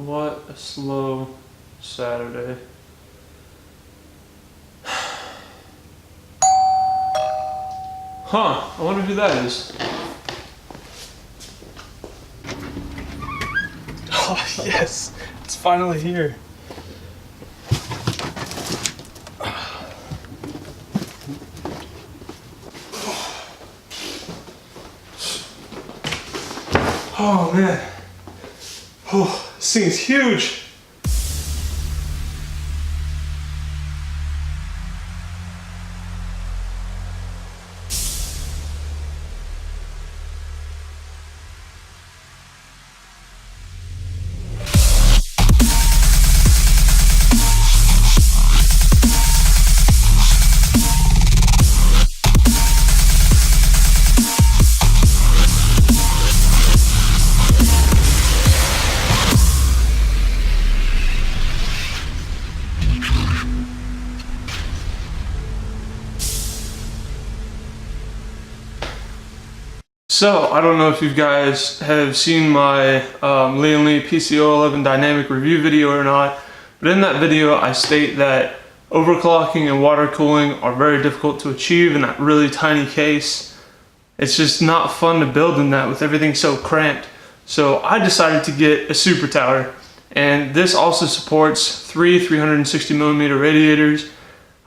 What a slow Saturday. Huh, I wonder who that is. Oh yes, it's finally here. Oh man, oh, this thing is huge. So, I don't know if you guys have seen my Lee PCO11 dynamic review video or not, but in that video I state that overclocking and water cooling are very difficult to achieve in that really tiny case. It's just not fun to build in that with everything so cramped. So I decided to get a Supertower, and this also supports three 360mm radiators.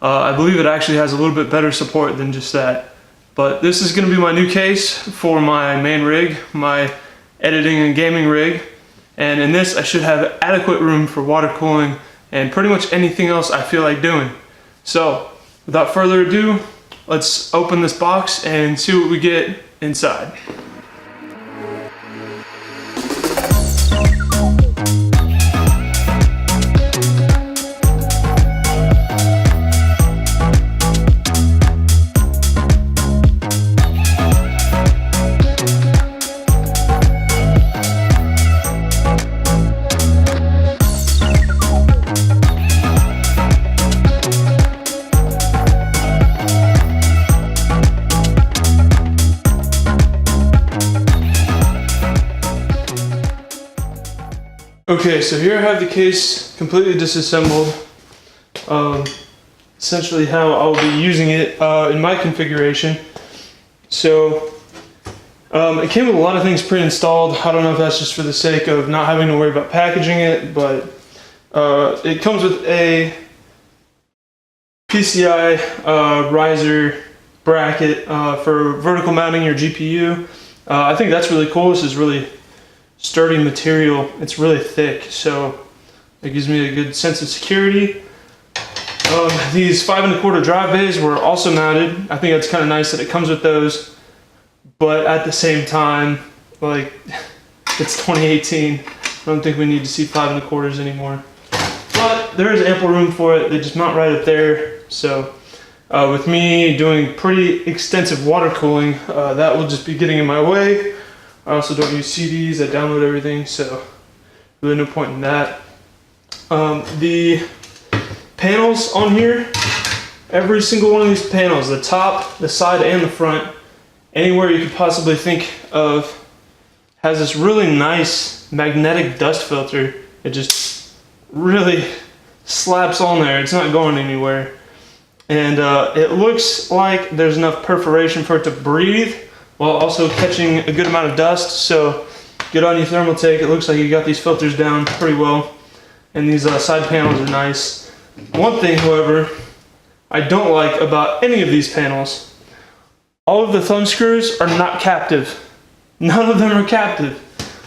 I believe it actually has a little bit better support than just that. But this is going to be my new case for my main rig, my editing and gaming rig. And in this I should have adequate room for water cooling and pretty much anything else I feel like doing. So without further ado, let's open this box and see what we get inside. Okay, so here I have the case completely disassembled. Essentially how I'll be using it in my configuration. So it came with a lot of things pre-installed. I don't know if that's just for the sake of not having to worry about packaging it, but it comes with a PCI riser bracket for vertical mounting your GPU. I think that's really cool. This is really sturdy material. It's really thick, so it gives me a good sense of security. These 5 1/4 drive bays were also mounted. I think it's kind of nice that it comes with those, but at the same time, like, it's 2018. I don't think we need to see 5 1/4s anymore. But there is ample room for it. They just mount right up there. So with me doing pretty extensive water cooling, that will just be getting in my way. I also don't use CDs, I download everything, so really no point in that. The panels on here, every single one of these panels, the top, the side, and the front, anywhere you could possibly think of, has this really nice magnetic dust filter. It just really slaps on there. It's not going anywhere. And it looks like there's enough perforation for it to breathe while also catching a good amount of dust. So good on you, Thermaltake. It looks like you got these filters down pretty well. And these side panels are nice. One thing, however, I don't like about any of these panels, all of the thumb screws are not captive. None of them are captive.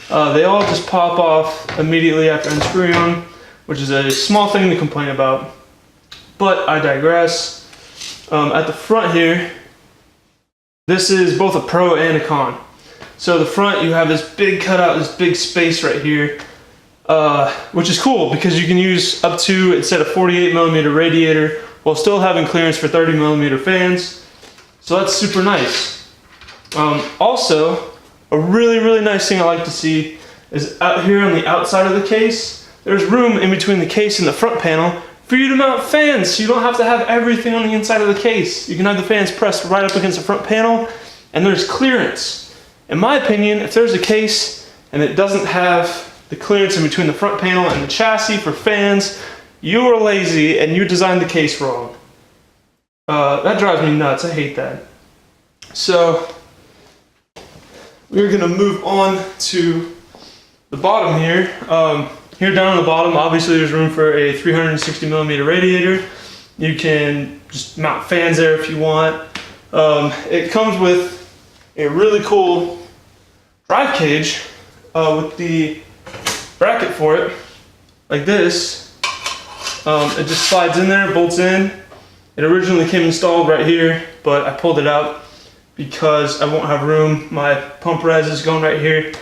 They all just pop off immediately after unscrewing them, which is a small thing to complain about. But I digress. At the front here, this is both a pro and a con. So the front, you have this big cutout, this big space right here, which is cool because you can use up to, instead of 48mm radiator, while still having clearance for 30mm fans. So that's super nice. Also, a really nice thing I like to see is out here on the outside of the case, there's room in between the case and the front panel for you to mount fans, so you don't have to have everything on the inside of the case. You can have the fans pressed right up against the front panel, and there's clearance. In my opinion, if there's a case and it doesn't have the clearance in between the front panel and the chassis for fans. You are lazy and you designed the case wrong. That drives me nuts. I hate that. So we're gonna move on to the bottom here. Here down on the bottom, obviously there's room for a 360 millimeter radiator. You can just mount fans there if you want. It comes with a really cool drive cage with the bracket for it, like this. It just slides in there, bolts in. It originally came installed right here, but I pulled it out because I won't have room. My pump res is going right here.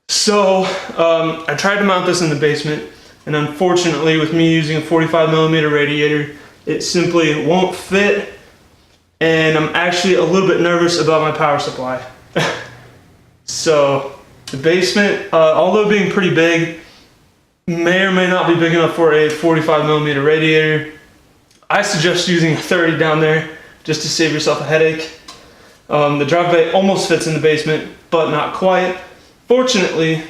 So I tried to mount this in the basement, and unfortunately with me using a 45 millimeter radiator, it simply won't fit, and I'm actually a little bit nervous about my power supply. So the basement, although being pretty big, may or may not be big enough for a 45 millimeter radiator. I suggest using a 30 down there just to save yourself a headache. The drive bay almost fits in the basement, but not quite. Fortunately,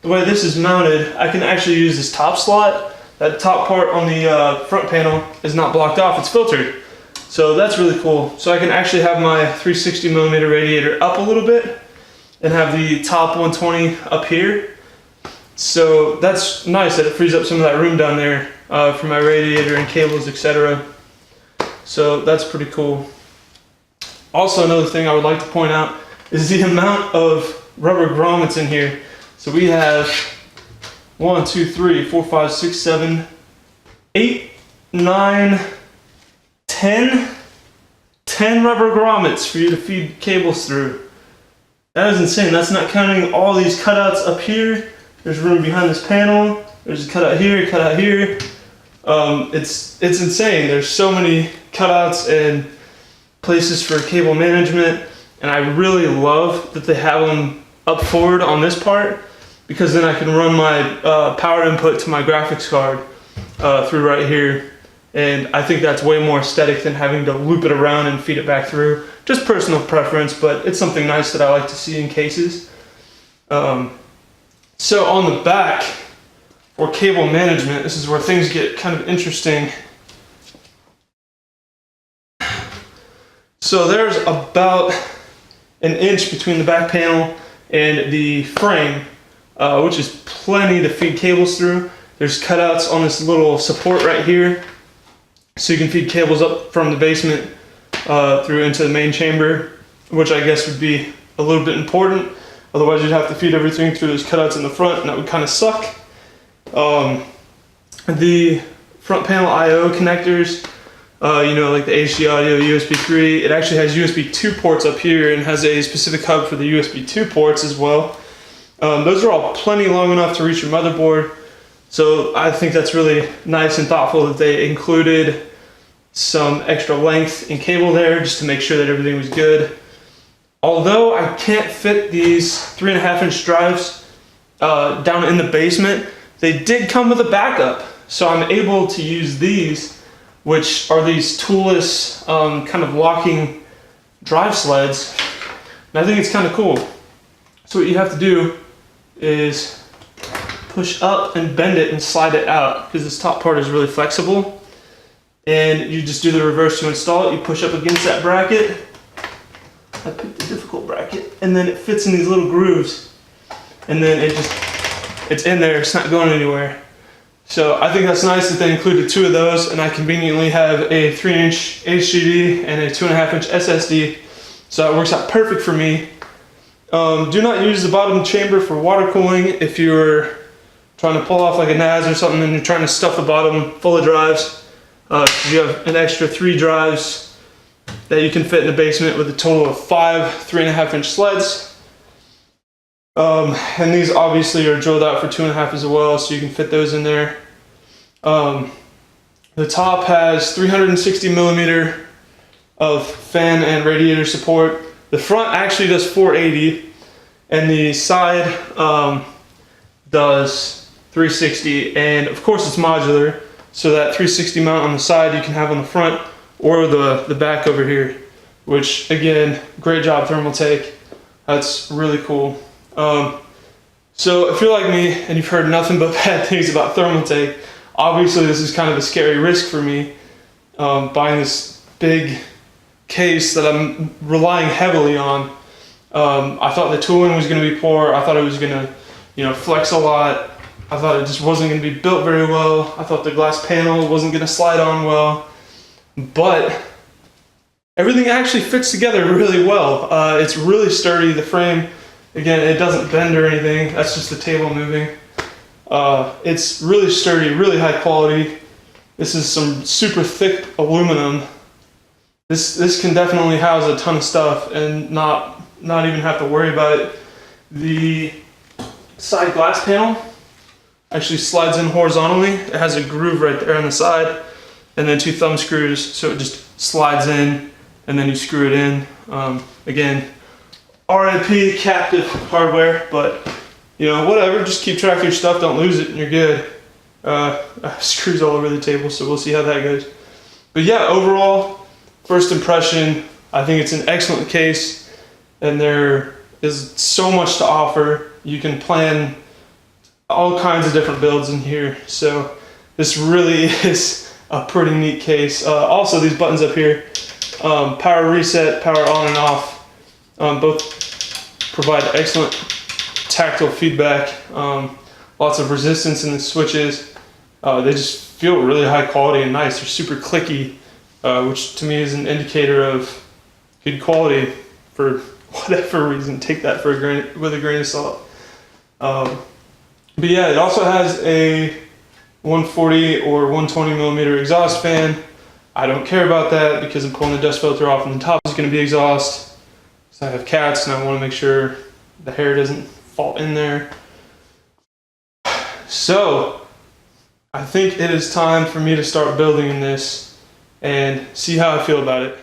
the way this is mounted, I can actually use this top slot. That top part on the front panel is not blocked off, it's filtered. So that's really cool. So I can actually have my 360 millimeter radiator up a little bit and have the top 120 up here. So that's nice that it frees up some of that room down there for my radiator and cables, etc. So that's pretty cool. Also, another thing I would like to point out is the amount of rubber grommets in here. So we have 1, 2, 3, 4, 5, 6, 7, 8, 9, 10 rubber grommets for you to feed cables through. That is insane. That's not counting all these cutouts up here. There's room behind this panel. There's a cutout here, cutout here. It's insane. There's so many cutouts and places for cable management, and I really love that they have them up forward on this part, because then I can run my power input to my graphics card through right here, and I think that's way more aesthetic than having to loop it around and feed it back through. Just personal preference, but it's something nice that I like to see in cases. So on the back, for cable management, this is where things get kind of interesting. So there's about an inch between the back panel and the frame, which is plenty to feed cables through. There's cutouts on this little support right here, so you can feed cables up from the basement through into the main chamber, which I guess would be a little bit important. Otherwise you'd have to feed everything through those cutouts in the front, and that would kind of suck. The front panel I/O connectors, you know, like the HD audio, USB 3, it actually has USB 2 ports up here and has a specific hub for the USB 2 ports as well. Those are all plenty long enough to reach your motherboard. So I think that's really nice and thoughtful that they included some extra length in cable there just to make sure that everything was good. Although I can't fit these 3.5-inch drives down in the basement, they did come with a backup. So I'm able to use these, which are these toolless kind of locking drive sleds. And I think it's kind of cool. So what you have to do is push up and bend it and slide it out, because this top part is really flexible. And you just do the reverse to install it. You push up against that bracket. I picked the difficult bracket, and then it fits in these little grooves. And then it's in there, it's not going anywhere. So I think that's nice that they included 2 of those, and I conveniently have a 3-inch HDD and a 2.5-inch SSD. So it works out perfect for me. Do not use the bottom chamber for water cooling if you're trying to pull off like a NAS or something and you're trying to stuff the bottom full of drives. You have an extra 3 drives that you can fit in the basement with a total of 5 3.5-inch sleds. And these obviously are drilled out for 2.5 as well, so you can fit those in there. The top has 360 millimeter of fan and radiator support. The front actually does 480, and the side does 360, and of course it's modular, so that 360 mount on the side you can have on the front or the back over here, which again, great job Thermaltake. That's really cool. So if you're like me and you've heard nothing but bad things about Thermaltake, obviously this is kind of a scary risk for me, buying this big case that I'm relying heavily on. I thought the tooling was going to be poor. I thought it was going to, flex a lot. I thought it just wasn't going to be built very well. I thought the glass panel wasn't going to slide on well. But everything actually fits together really well. It's really sturdy. The frame, again, it doesn't bend or anything. That's just the table moving. It's really sturdy, really high quality. This is some super thick aluminum. This can definitely house a ton of stuff and not even have to worry about it. The side glass panel actually slides in horizontally. It has a groove right there on the side, and then 2 thumb screws, so it just slides in, and then you screw it in. Again, RIP captive hardware, but whatever. Just keep track of your stuff. Don't lose it, and you're good. Screws all over the table, so we'll see how that goes. But yeah, overall, first impression, I think it's an excellent case, and there is so much to offer. You can plan all kinds of different builds in here, so this really is a pretty neat case. Also, these buttons up here, power reset, power on and off, both provide excellent tactile feedback. Lots of resistance in the switches. They just feel really high quality and nice. They're super clicky, which to me is an indicator of good quality for whatever reason. Take that with a grain of salt. But yeah, it also has a 140 or 120 millimeter exhaust fan. I don't care about that because I'm pulling the dust filter off and the top is going to be exhaust. So I have cats and I want to make sure the hair doesn't fall in there. So I think it is time for me to start building in this and see how I feel about it.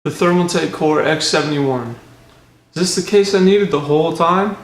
The Thermaltake Core X71. Is this the case I needed the whole time?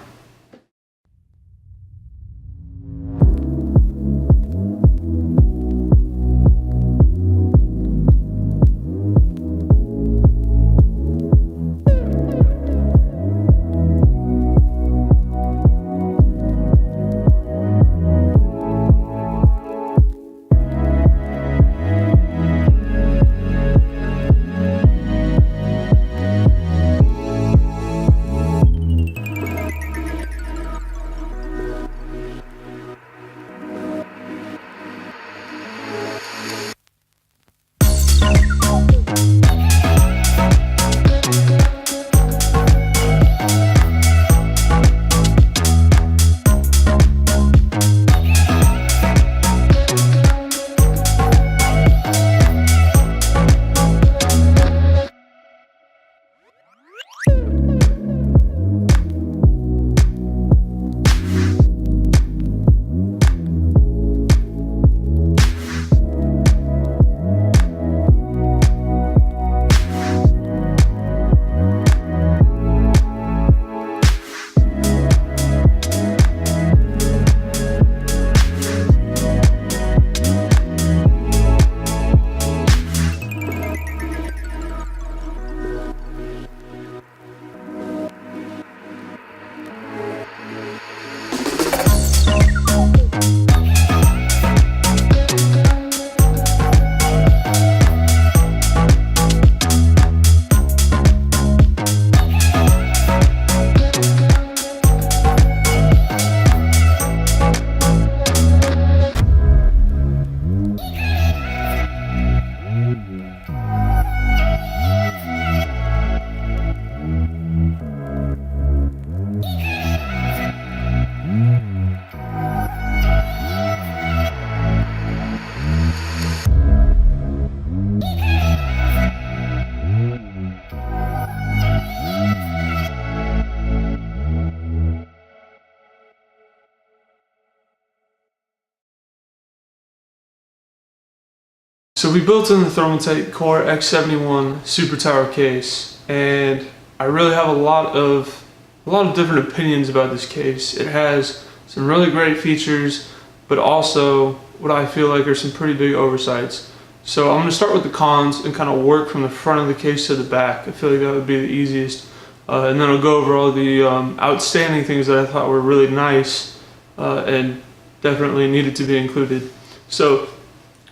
So we built in the Thermaltake Core X71 Supertower case, and I really have a lot of different opinions about this case. It has some really great features, but also what I feel like are some pretty big oversights. So I'm going to start with the cons and kind of work from the front of the case to the back. I feel like that would be the easiest. And then I'll go over all the outstanding things that I thought were really nice and definitely needed to be included. So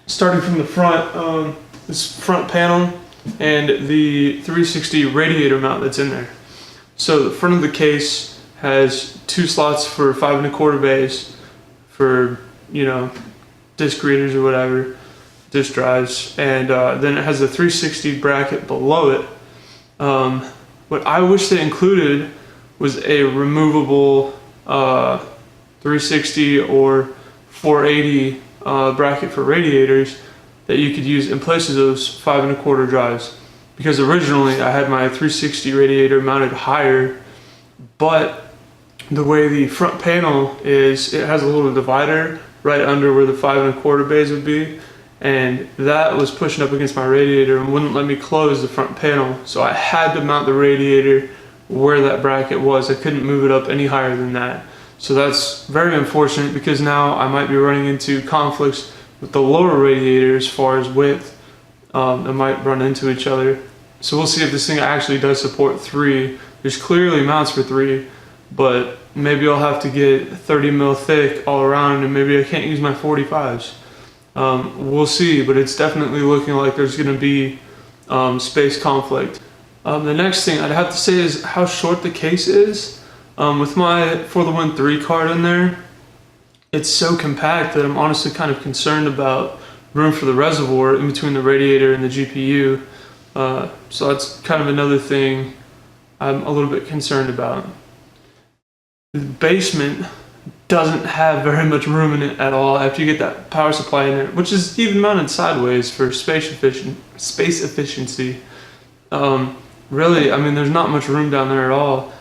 starting from the front, this front panel and the 360 radiator mount that's in there. So the front of the case has two slots for 5 1/4 bays for, you know, disk readers or whatever, disk drives, and then it has a 360 bracket below it. What I wish they included was a removable 360 or 480 bracket for radiators that you could use in place of those 5 1/4 drives, because originally I had my 360 radiator mounted higher, but the way the front panel is, it has a little divider right under where the 5 1/4 bays would be, and that was pushing up against my radiator and wouldn't let me close the front panel, so I had to mount the radiator where that bracket was. I couldn't move it up any higher than that. So that's very unfortunate, because now I might be running into conflicts with the lower radiator as far as width. They might run into each other. So we'll see if this thing actually does support 3. There's clearly mounts for 3, but maybe I'll have to get 30 mil thick all around, and maybe I can't use my 45s. We'll see, but it's definitely looking like there's going to be space conflict. The next thing I'd have to say is how short the case is. With my For the Win 3 card in there, it's so compact that I'm honestly kind of concerned about room for the reservoir in between the radiator and the GPU. So that's kind of another thing I'm a little bit concerned about. The basement doesn't have very much room in it at all after you get that power supply in there, which is even mounted sideways for space efficiency. Really, I mean, there's not much room down there at all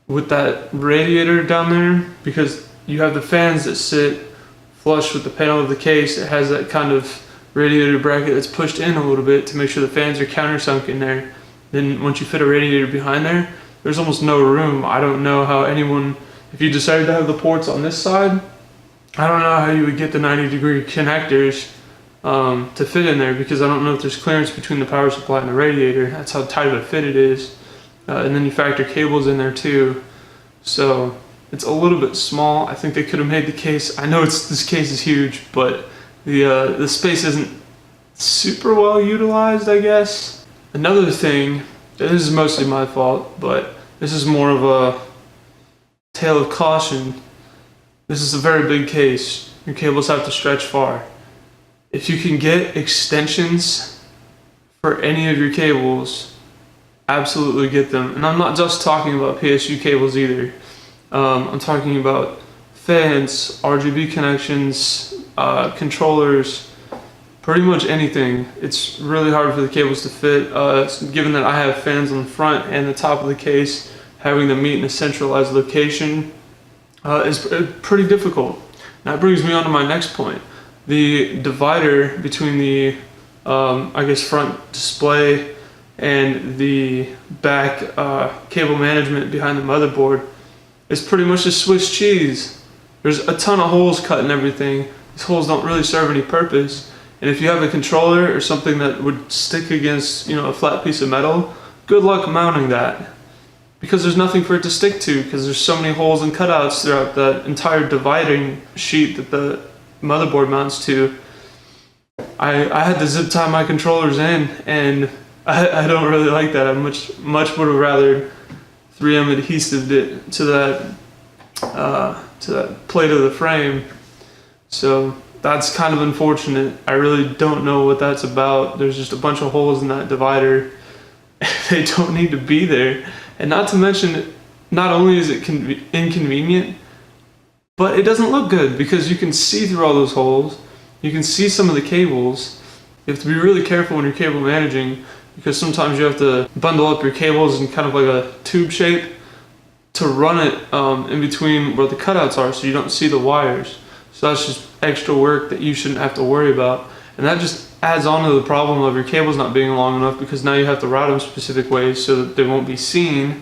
with that radiator down there, because you have the fans that sit flush with the panel of the case. It has that kind of radiator bracket that's pushed in a little bit to make sure the fans are countersunk in there, then once you fit a radiator behind there, there's almost no room. I don't know how anyone, if you decided to have the ports on this side, I don't know how you would get the 90-degree connectors to fit in there, because I don't know if there's clearance between the power supply and the radiator. That's how tight of a fit it is. And then you factor cables in there too. So it's a little bit small. I think they could have made the case. I know this case is huge, but the space isn't super well utilized, I guess. Another thing, this is mostly my fault, but this is more of a tale of caution. This is a very big case. Your cables have to stretch far. If you can get extensions for any of your cables, absolutely get them. And I'm not just talking about PSU cables either. I'm talking about fans, RGB connections, controllers, pretty much anything. It's really hard for the cables to fit, given that I have fans on the front and the top of the case. Having them meet in a centralized location is pretty difficult. That brings me on to my next point. The divider between the, I guess, front display and the back cable management behind the motherboard is pretty much a Swiss cheese. There's a ton of holes cut in everything. These holes don't really serve any purpose. And if you have a controller or something that would stick against, a flat piece of metal, good luck mounting that. Because there's nothing for it to stick to, because there's so many holes and cutouts throughout that entire dividing sheet that the motherboard mounts to. I had to zip tie my controllers in, and I don't really like that. I much would have rather 3M adhesived it to that plate of the frame. So that's kind of unfortunate. I really don't know what that's about. There's just a bunch of holes in that divider. They don't need to be there. And not to mention, not only is it inconvenient, but it doesn't look good, because you can see through all those holes. You can see some of the cables. You have to be really careful when you're cable managing, because sometimes you have to bundle up your cables in kind of like a tube shape to run it in between where the cutouts are, so you don't see the wires. So that's just extra work that you shouldn't have to worry about. And that just adds on to the problem of your cables not being long enough, because now you have to route them specific ways so that they won't be seen.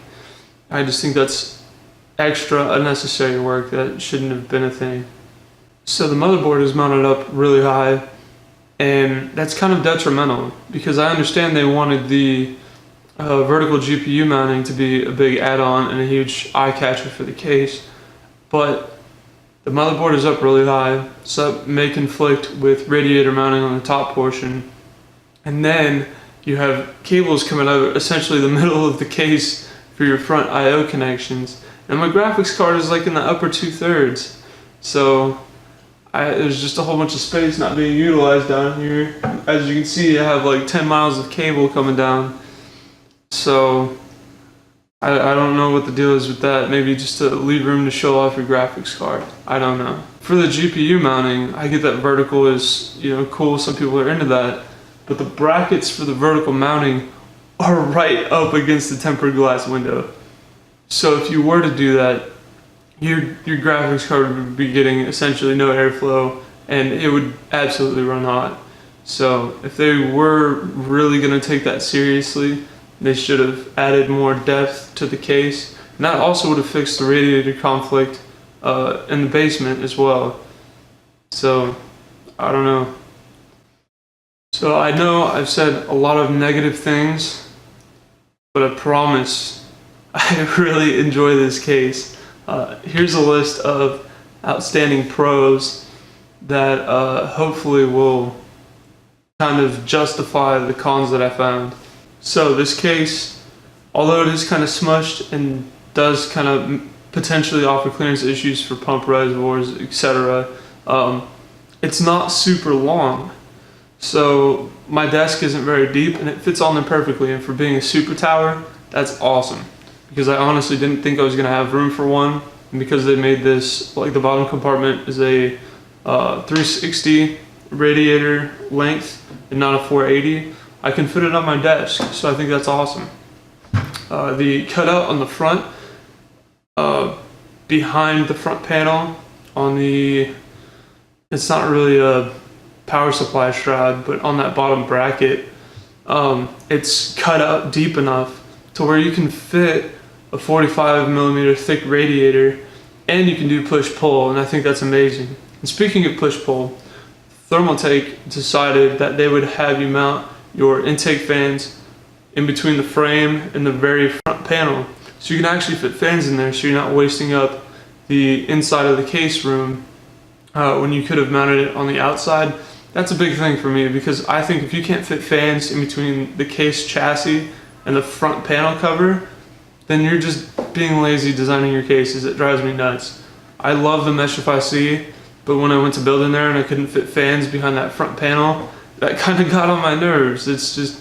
I just think that's extra unnecessary work that shouldn't have been a thing. So the motherboard is mounted up really high, and that's kind of detrimental, because I understand they wanted the vertical GPU mounting to be a big add-on and a huge eye catcher for the case, but the motherboard is up really high, so that may conflict with radiator mounting on the top portion. And then you have cables coming out of essentially the middle of the case for your front I/O connections. And my graphics card is like in the upper 2/3. So there's just a whole bunch of space not being utilized down here. As you can see, I have like 10 miles of cable coming down. So I don't know what the deal is with that. Maybe just to leave room to show off your graphics card. I don't know. For the GPU mounting, I get that vertical is, cool. Some people are into that. But the brackets for the vertical mounting are right up against the tempered glass window. So if you were to do that, your graphics card would be getting essentially no airflow, and it would absolutely run hot. So if they were really going to take that seriously, they should have added more depth to the case, and that also would have fixed the radiator conflict in the basement as well. So I don't know. So I know I've said a lot of negative things, but I promise I really enjoy this case. Here's a list of outstanding pros that hopefully will kind of justify the cons that I found. So this case, although it is kind of smushed and does kind of potentially offer clearance issues for pump reservoirs, etc., it's not super long. So my desk isn't very deep, and it fits on there perfectly. And for being a Supertower, that's awesome, because I honestly didn't think I was going to have room for one. And because they made this, like the bottom compartment is a 360 radiator length and not a 480, I can fit it on my desk, so I think that's awesome. The cutout on the front, behind the front panel, it's not really a power supply shroud, but on that bottom bracket, it's cut out deep enough to where you can fit a 45mm thick radiator, and you can do push-pull, and I think that's amazing. And speaking of push-pull, Thermaltake decided that they would have you mount your intake fans in between the frame and the very front panel. So you can actually fit fans in there, so you're not wasting up the inside of the case room when you could have mounted it on the outside. That's a big thing for me, because I think if you can't fit fans in between the case chassis and the front panel cover, then you're just being lazy designing your cases. It drives me nuts. I love the Meshify C, but when I went to build in there and I couldn't fit fans behind that front panel, that kind of got on my nerves. It's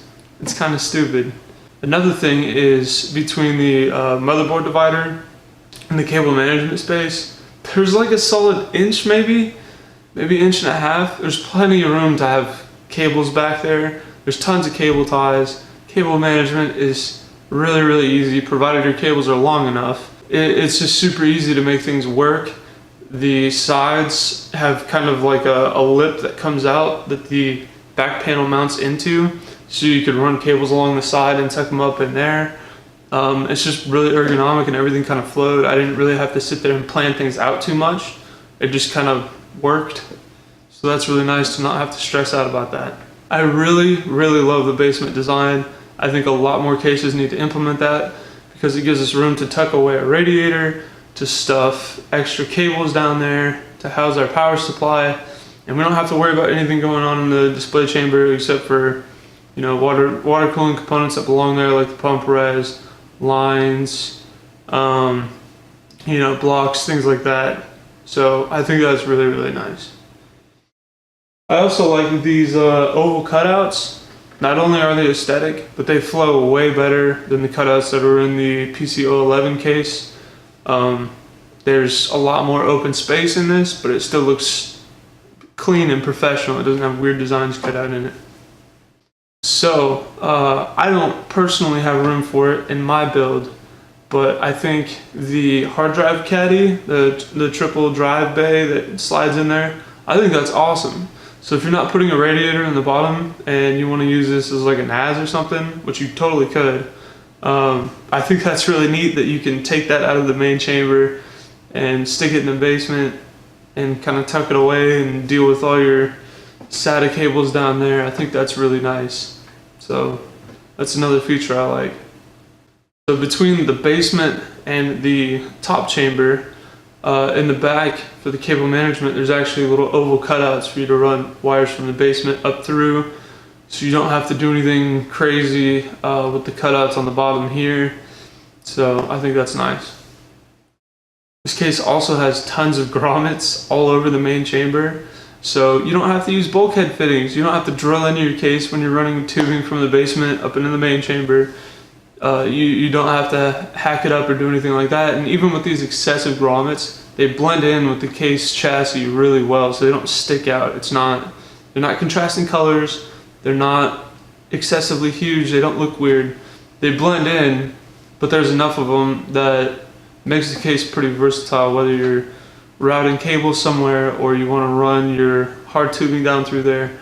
kind of stupid. Another thing is between the motherboard divider and the cable management space, there's like a solid inch, maybe inch and a half. There's plenty of room to have cables back there. There's tons of cable ties. Cable management is really, really easy, provided your cables are long enough. It's just super easy to make things work. The sides have kind of like a lip that comes out that the back panel mounts into, so you can run cables along the side and tuck them up in there. It's just really ergonomic, and everything kind of flowed. I didn't really have to sit there and plan things out too much. It just kind of worked. So that's really nice to not have to stress out about that. I really, really love the basement design. I think a lot more cases need to implement that, because it gives us room to tuck away a radiator, to stuff extra cables down there, to house our power supply, and we don't have to worry about anything going on in the display chamber except for, you know, water cooling components that belong there, like the pump res, lines, you know, blocks, things like that. So I think that's really, really nice. I also like these oval cutouts. Not only are they aesthetic, but they flow way better than the cutouts that are in the PC011 case. There's a lot more open space in this, but it still looks clean and professional. It doesn't have weird designs cut out in it. So I don't personally have room for it in my build, but I think the hard drive caddy, the triple drive bay that slides in there, I think that's awesome. So if you're not putting a radiator in the bottom and you want to use this as like a NAS or something, which you totally could, I think that's really neat that you can take that out of the main chamber and stick it in the basement and kind of tuck it away and deal with all your SATA cables down there. I think that's really nice. So that's another feature I like. So between the basement and the top chamber, in the back for the cable management, there's actually little oval cutouts for you to run wires from the basement up through, so you don't have to do anything crazy with the cutouts on the bottom here. So I think that's nice. This case also has tons of grommets all over the main chamber, so you don't have to use bulkhead fittings. You don't have to drill into your case when you're running tubing from the basement up into the main chamber. You don't have to hack it up or do anything like that. And even with these excessive grommets, they blend in with the case chassis really well, so they don't stick out. They're not contrasting colors. They're not excessively huge. They don't look weird. They blend in, but there's enough of them that makes the case pretty versatile, whether you're routing cables somewhere or you want to run your hard tubing down through there.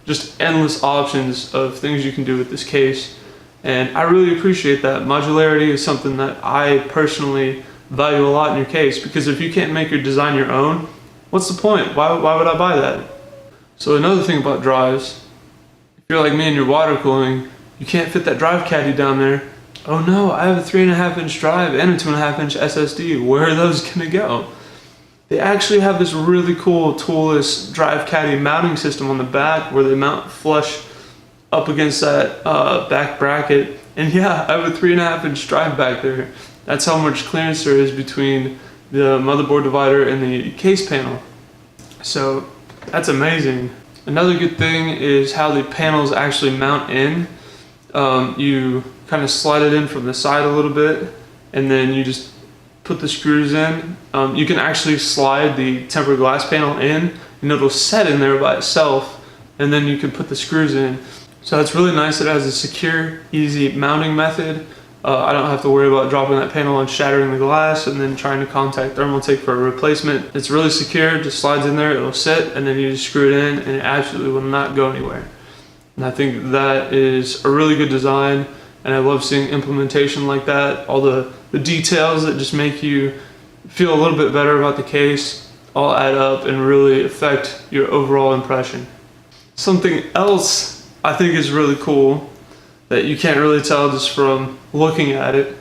Just endless options of things you can do with this case. And I really appreciate that. Modularity is something that I personally value a lot in your case, because if you can't make your design your own, what's the point? Why would I buy that? So another thing about drives, if you're like me and you're water cooling, you can't fit that drive caddy down there. Oh no, I have a 3.5-inch drive and a 2.5-inch SSD. Where are those gonna go? They actually have this really cool toolless drive caddy mounting system on the back where they mount flush up against that back bracket. And yeah, I have a 3.5-inch drive back there. That's how much clearance there is between the motherboard divider and the case panel. So that's amazing. Another good thing is how the panels actually mount in. You kind of slide it in from the side a little bit, and then you just put the screws in. You can actually slide the tempered glass panel in, and it'll set in there by itself, and then you can put the screws in. So it's really nice that it has a secure, easy mounting method. I don't have to worry about dropping that panel and shattering the glass and then trying to contact Thermaltake for a replacement. It's really secure, just slides in there, it'll sit, and then you just screw it in, and it absolutely will not go anywhere. And I think that is a really good design, and I love seeing implementation like that. All the details that just make you feel a little bit better about the case all add up and really affect your overall impression. Something else I think is really cool that you can't really tell just from looking at it,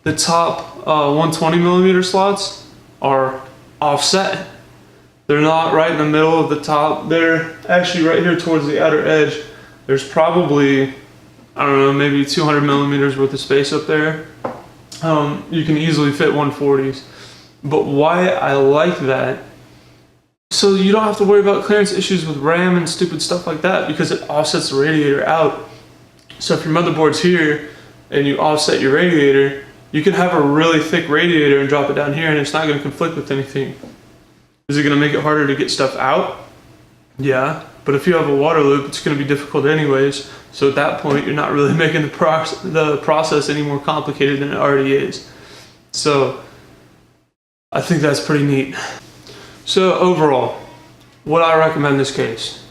the top 120mm slots are offset. They're not right in the middle of the top. They're actually right here towards the outer edge. There's probably, I don't know, maybe 200mm worth of space up there. You can easily fit 140s. But why I like that, so you don't have to worry about clearance issues with RAM and stupid stuff like that, because it offsets the radiator out. So if your motherboard's here and you offset your radiator, you can have a really thick radiator and drop it down here and it's not going to conflict with anything. Is it going to make it harder to get stuff out? Yeah, but if you have a water loop, it's going to be difficult anyways. So at that point, you're not really making the process any more complicated than it already is. So I think that's pretty neat. So overall, would I recommend this case?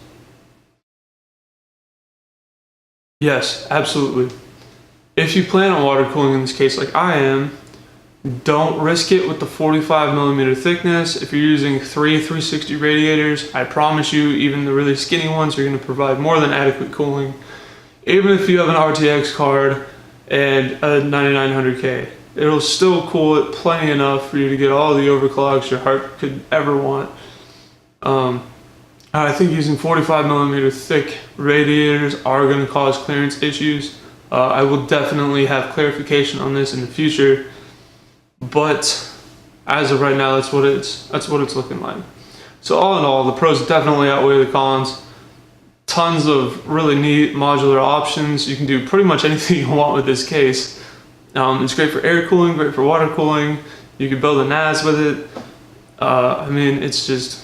Yes, absolutely. If you plan on water cooling in this case like I am, don't risk it with the 45mm thickness. If you're using 360 radiators, I promise you, even the really skinny ones are going to provide more than adequate cooling. Even if you have an RTX card and a 9900K, it'll still cool it plenty enough for you to get all the overclocks your heart could ever want. I think using 45mm thick radiators are going to cause clearance issues. I will definitely have clarification on this in the future, but as of right now, that's what it's looking like. So all in all, the pros definitely outweigh the cons. Tons of really neat modular options. You can do pretty much anything you want with this case. It's great for air cooling, great for water cooling. You can build a NAS with it. I mean, it's just,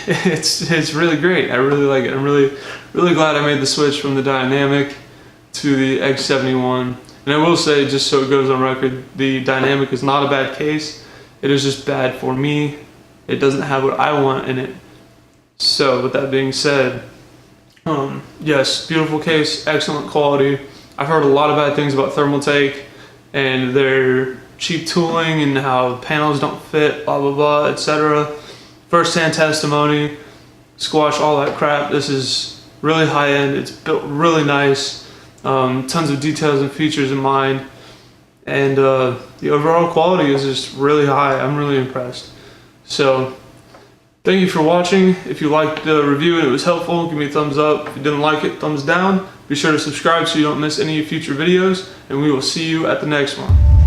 it's really great. I really like it. I'm really glad I made the switch from the Dynamic to the X71. And I will say, just so it goes on record, the Dynamic is not a bad case. It is just bad for me. It doesn't have what I want in it. So with that being said, yes, beautiful case, excellent quality. I've heard a lot of bad things about Thermaltake and their cheap tooling and how panels don't fit, blah blah blah, etc. First-hand testimony, squash all that crap. This is really high-end. It's built really nice. Tons of details and features in mind, and the overall quality is just really high. I'm really impressed. So thank you for watching. If you liked the review and it was helpful, give me a thumbs up. If you didn't like it, thumbs down. Be sure to subscribe so you don't miss any future videos, and we will see you at the next one.